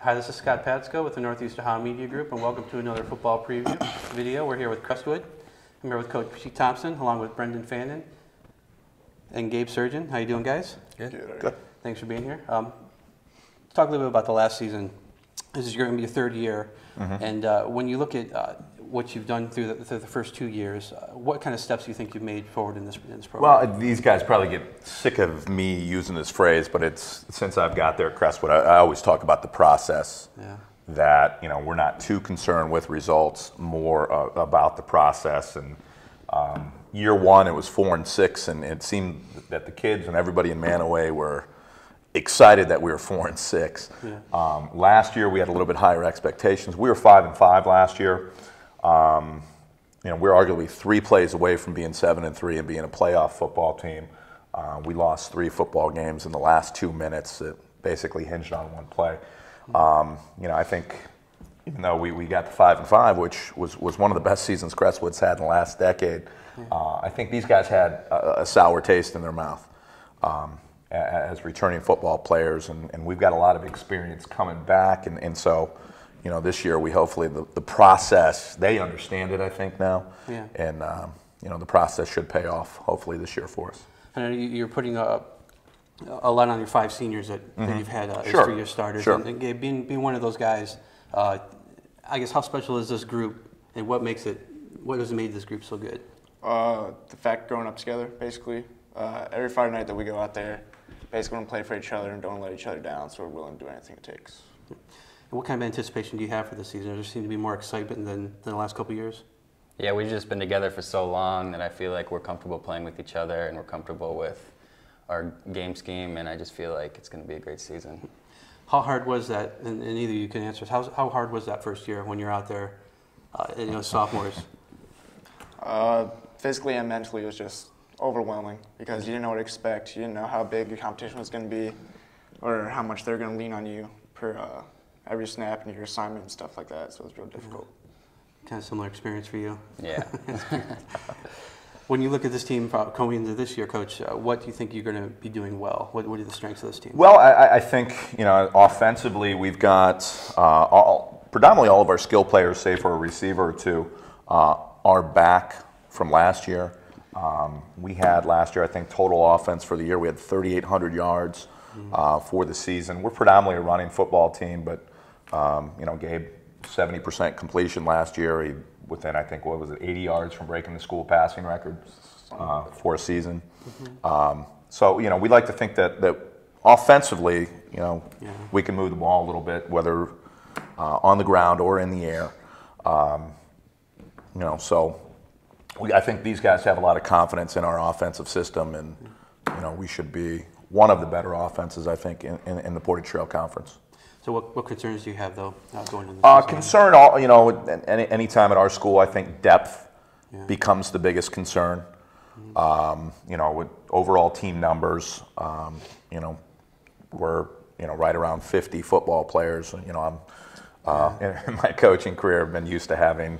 Hi, this is Scott Patsko with the Northeast Ohio Media Group, and welcome to another football preview video. We're here with Crestwood. I'm here with Coach Pete Thompson, along with Brendan Fannin and Gabe Surgeon. How you doing, guys? Good. Thanks for being here. Let's talk a little bit about the last season. This is going to be your third year, and when you look at what you've done through the first 2 years, what kind of steps do you think you've made forward in this program? Well, these guys probably get sick of me using this phrase, but it's since I've got there at Crestwood, I always talk about the process. Yeah. That we're not too concerned with results, more about the process. And year one, it was 4-6, and it seemed that the kids and everybody in Manaway were excited that we were 4-6. Yeah. Last year, we had a little bit higher expectations. We were 5-5 last year. We're arguably 3 plays away from being 7-3 and being a playoff football team. We lost 3 football games in the last 2 minutes. It basically hinged on one play. I think even though we got to 5-5, which was one of the best seasons Crestwood's had in the last decade, I think these guys had a sour taste in their mouth as returning football players, and we've got a lot of experience coming back, and so this year we hopefully the process, they understand it, I think, now. Yeah. And the process should pay off hopefully this year for us. I know you're putting a lot on your 5 seniors that you've had as Sure. 3-year starters. Sure. And Gabe, being one of those guys, I guess how special is this group, and what has made this group so good? The fact growing up together, basically. Every Friday night that we go out there, basically want to play for each other and don't let each other down, so we're willing to do anything it takes. And what kind of anticipation do you have for this season? Does there seem to be more excitement than the last couple of years? Yeah, we've just been together for so long that I feel like we're comfortable playing with each other and we're comfortable with our game scheme, and I just feel like it's going to be a great season. How hard was that, and either you can answer, how hard was that first year when you're out there, sophomores? Physically and mentally, it was just overwhelming because you didn't know what to expect. You didn't know how big your competition was going to be or how much they're going to lean on you per every snap and your assignment and stuff like that, so it was real difficult. Kind of similar experience for you. Yeah. When you look at this team coming into this year, Coach, what do you think you're going to be doing well? What are the strengths of this team? Well, I think, offensively we've got predominantly all of our skill players, save for a receiver or two, are back from last year. We had last year, I think, total offense for the year, we had 3,800 yards for the season. We're predominantly a running football team, but, Gabe, 70% completion last year. He within, I think, 80 yards from breaking the school passing record for a season. So, we like to think that offensively, we can move the ball a little bit, whether on the ground or in the air. So I think these guys have a lot of confidence in our offensive system, and, we should be one of the better offenses, I think, in the Portage Trail Conference. So what concerns do you have, though, going into the season? Concern, any time at our school, I think depth becomes the biggest concern. With overall team numbers, we're, right around 50 football players. I'm, in my coaching career, I've been used to having,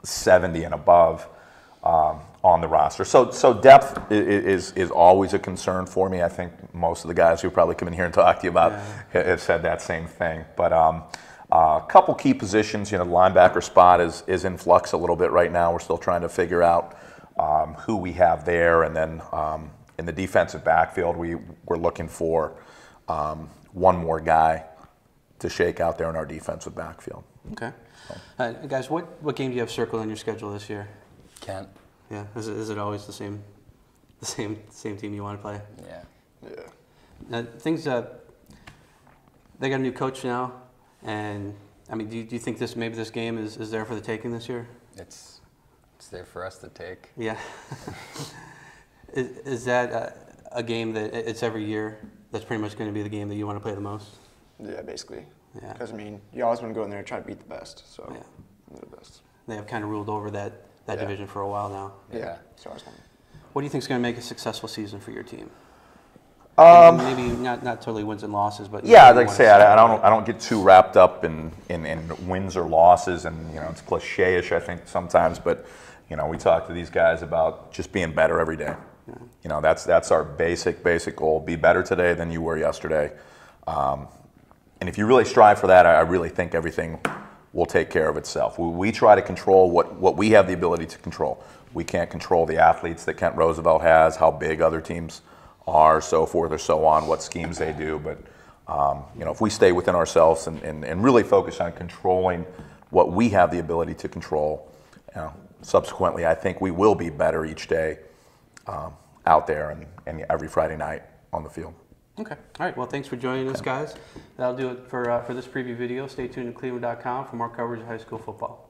70 and above on the roster. So depth is always a concern for me. I think most of the guys who probably come in here and talk to you about have said that same thing. But a couple key positions, the linebacker spot is in flux a little bit right now. We're still trying to figure out who we have there. And then in the defensive backfield, we're looking for one more guy to shake out there in our defensive backfield. Okay. Guys, what game do you have circled on your schedule this year? Kent. Yeah. Is it always the same team you want to play? Yeah. Now, they got a new coach now, and I mean, do you think maybe this game is there for the taking this year? It's there for us to take. Yeah. Is that a game that it's every year? That's pretty much going to be the game that you want to play the most. Yeah, basically. Yeah. Because, you always want to go in there and try to beat the best, so Yeah. the best. They have kind of ruled over that division for a while now. Yeah. So I was wondering. What do you think is going to make a successful season for your team? Maybe not totally wins and losses, but yeah, like I say, I don't get too wrapped up in wins or losses, and it's cliche-ish, I think, sometimes. But we talk to these guys about just being better every day. Yeah. That's our basic goal: be better today than you were yesterday. And if you really strive for that, I really think everything will take care of itself. We try to control what we have the ability to control. We can't control the athletes that Kent Roosevelt has, how big other teams are, so forth or so on, what schemes they do. But you know, if we stay within ourselves and really focus on controlling what we have the ability to control, you know, subsequently, I think we will be better each day out there and every Friday night on the field. Okay. All right. Well, thanks for joining us, guys. That'll do it for this preview video. Stay tuned to cleveland.com for more coverage of high school football.